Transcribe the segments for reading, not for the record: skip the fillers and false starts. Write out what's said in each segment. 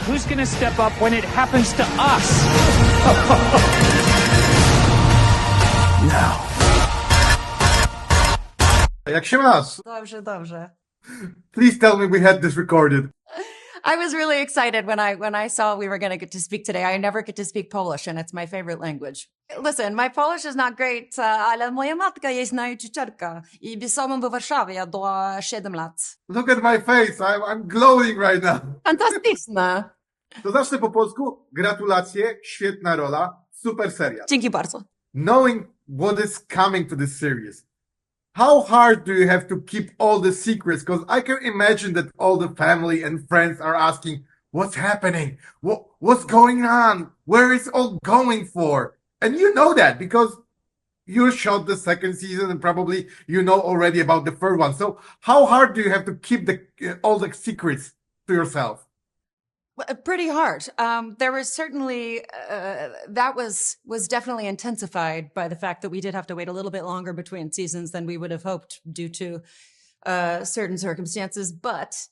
Who's gonna step up when it happens to us? Now. Jak się masz? Dobrze, dobrze. Please tell me we had this recorded. I was really excited when I saw we were going to get to speak today. I never get to speak Polish, and it's my favorite language. Listen, my Polish is not great, ale moja matka jest nauczycielka i byłam w Warszawie do 7 lat. Look at my face, I'm glowing right now. Fantastyczne. To zacznę po polsku. Gratulacje, świetna rola, super serial. Dzięki bardzo. Knowing what is coming to this series, how hard do you have to keep all the secrets? Because I can imagine that all the family and friends are asking, what's happening? What's going on? Where is all going for? And you know that because you shot the second season and probably you know already about the first one. So how hard do you have to keep all the secrets to yourself? Pretty hard. There was certainly, that was definitely intensified by the fact that we did have to wait a little bit longer between seasons than we would have hoped due to certain circumstances. But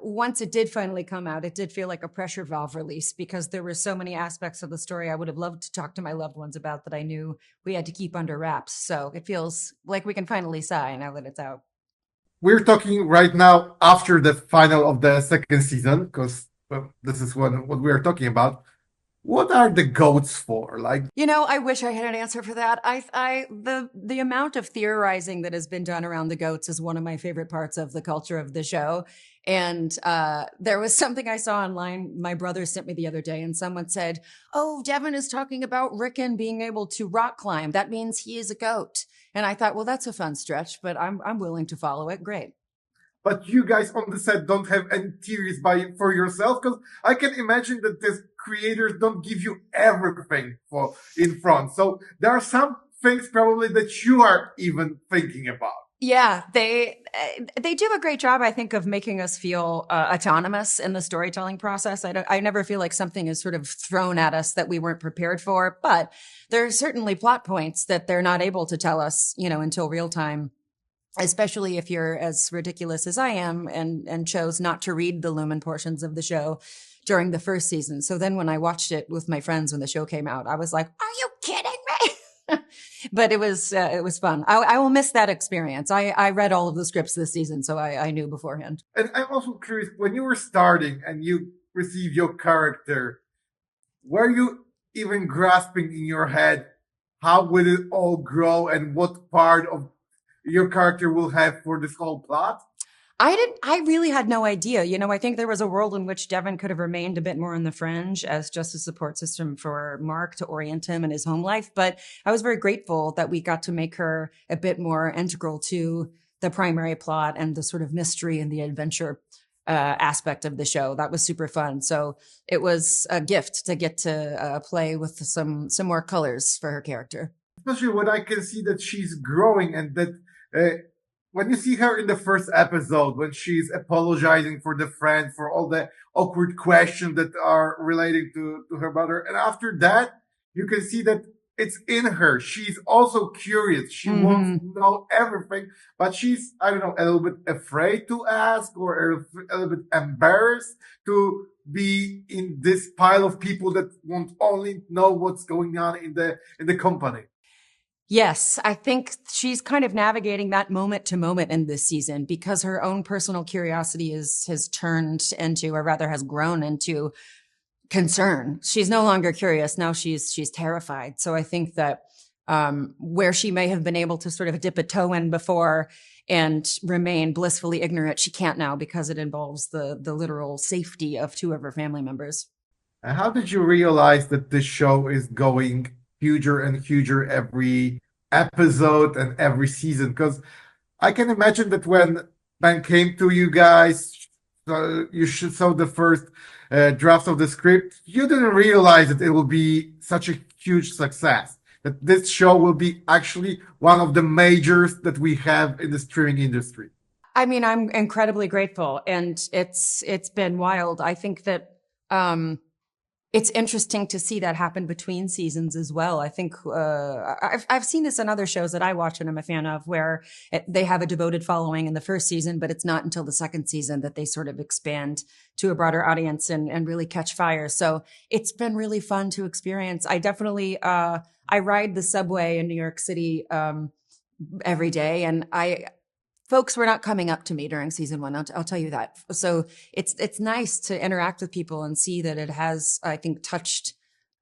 once it did finally come out, it did feel like a pressure valve release because there were so many aspects of the story I would have loved to talk to my loved ones about that I knew we had to keep under wraps. So it feels like we can finally sigh now that it's out. We're talking right now after the final of the second season because this is what we are talking about. What are the goats for? Like, you know, I wish I had an answer for that. The amount of theorizing that has been done around the goats is one of my favorite parts of the culture of the show. And there was something I saw online. My brother sent me the other day, and someone said, "Oh, Devin is talking about Rickon being able to rock climb. That means he is a goat." And I thought, well, that's a fun stretch, but I'm willing to follow it. Great. But you guys on the set don't have any theories for yourself, because I can imagine that the creators don't give you everything in front. So there are some things probably that you are even thinking about. Yeah, they do a great job, I think, of making us feel autonomous in the storytelling process. I never feel like something is sort of thrown at us that we weren't prepared for, but there are certainly plot points that they're not able to tell us, until real time. Especially if you're as ridiculous as I am and chose not to read the Lumen portions of the show during the first season. So then when I watched it with my friends when the show came out, I was like, are you kidding me? But it was fun. I will miss that experience. I read all of the scripts this season, so I knew beforehand. And I'm also curious, when you were starting and you received your character, were you even grasping in your head how will it all grow and what part of your character will have for this whole plot? I really had no idea. I think there was a world in which Devin could have remained a bit more on the fringe as just a support system for Mark to orient him in his home life. But I was very grateful that we got to make her a bit more integral to the primary plot and the sort of mystery and the adventure aspect of the show. That was super fun. So it was a gift to get to play with some more colors for her character. Especially when I can see that she's growing and that when you see her in the first episode, when she's apologizing for the friend, for all the awkward questions that are relating to her mother. And after that, you can see that it's in her. She's also curious. She wants to know everything, but she's, I don't know, a little bit afraid to ask or a little bit embarrassed to be in this pile of people that won't only know what's going on in the company. Yes, I think she's kind of navigating that moment to moment in this season because her own personal curiosity has turned into, or rather has grown into, concern. She's no longer curious. Now she's terrified. So I think that where she may have been able to sort of dip a toe in before and remain blissfully ignorant, she can't now because it involves the literal safety of 2 of her family members. And how did you realize that this show is going huger and huger every episode and every season? Because I can imagine that when Ben came to you guys, you saw the first draft of the script, you didn't realize that it will be such a huge success, that this show will be actually one of the majors that we have in the streaming industry. I mean, I'm incredibly grateful, and it's been wild. I think that It's interesting to see that happen between seasons as well. I think I've seen this in other shows that I watch and I'm a fan of, where they have a devoted following in the first season, but it's not until the second season that they sort of expand to a broader audience and really catch fire. So it's been really fun to experience. I definitely I ride the subway in New York City every day, and folks were not coming up to me during season 1. I'll tell you that. So it's nice to interact with people and see that it has, I think, touched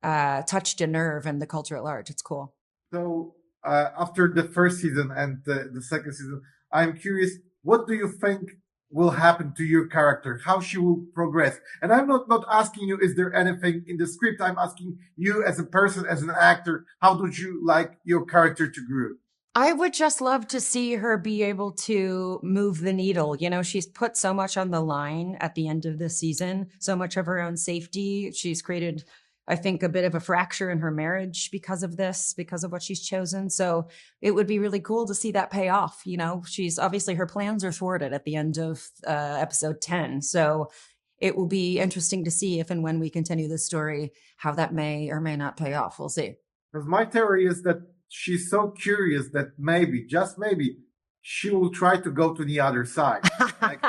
a nerve in the culture at large. It's cool. So after the first season and the second season, I'm curious, what do you think will happen to your character? How she will progress? And I'm not asking you, is there anything in the script? I'm asking you as a person, as an actor, how would you like your character to grow? I would just love to see her be able to move the needle. You know, she's put so much on the line at the end of this season, so much of her own safety. She's created, I think, a bit of a fracture in her marriage because of this, because of what she's chosen. So it would be really cool to see that pay off. You know, she's obviously, her plans are thwarted at the end of episode 10. So it will be interesting to see if and when we continue the story, how that may or may not pay off. We'll see. Because my theory is that she's so curious that maybe, just maybe, she will try to go to the other side. Like,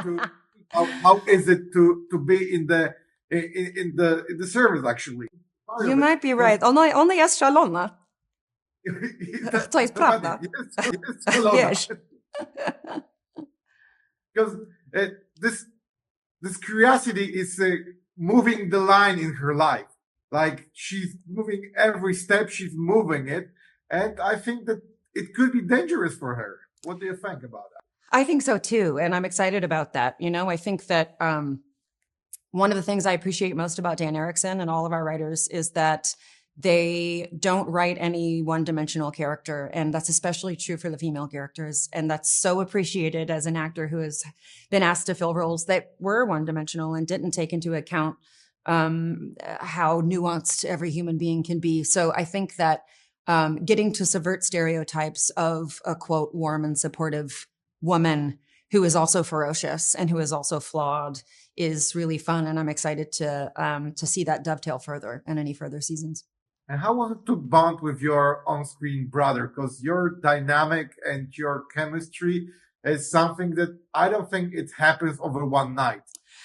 how is it to be in the service? Actually, you might be right. Ona jest szalona. To jest prawda. Yes. Because this curiosity is moving the line in her life. Like, she's moving every step. She's moving it. And I think that it could be dangerous for her. What do you think about that? I think so too. And I'm excited about that. You know, I think that one of the things I appreciate most about Dan Erickson and all of our writers is that they don't write any one-dimensional character. And that's especially true for the female characters. And that's so appreciated as an actor who has been asked to fill roles that were one-dimensional and didn't take into account how nuanced every human being can be. So I think that getting to subvert stereotypes of a, quote, warm and supportive woman who is also ferocious and who is also flawed is really fun. And I'm excited to see that dovetail further in any further seasons. And how was it to bond with your on-screen brother? Because your dynamic and your chemistry is something that I don't think it happens over one night.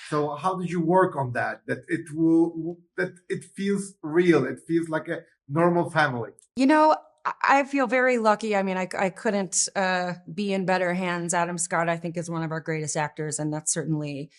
So how did you work on that? That it feels real. It feels like a normal family. You know, I feel very lucky. I mean, I couldn't be in better hands. Adam Scott, I think, is one of our greatest actors, and that's certainly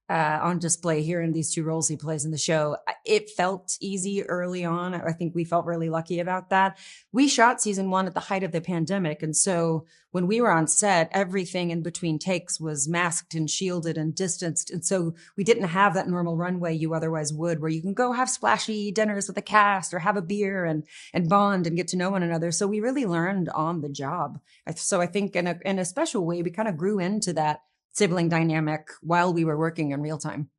on display here in these two roles he plays in the show. It felt easy early on. I think we felt really lucky about that. We shot season 1 at the height of the pandemic, and so when we were on set, everything in between takes was masked and shielded and distanced, and so we didn't have that normal runway you otherwise would, where you can go have splashy dinners with the cast or have a beer and bond and get to know one another. So we really learned on the job. So I think in a special way, we kind of grew into that sibling dynamic while we were working in real time.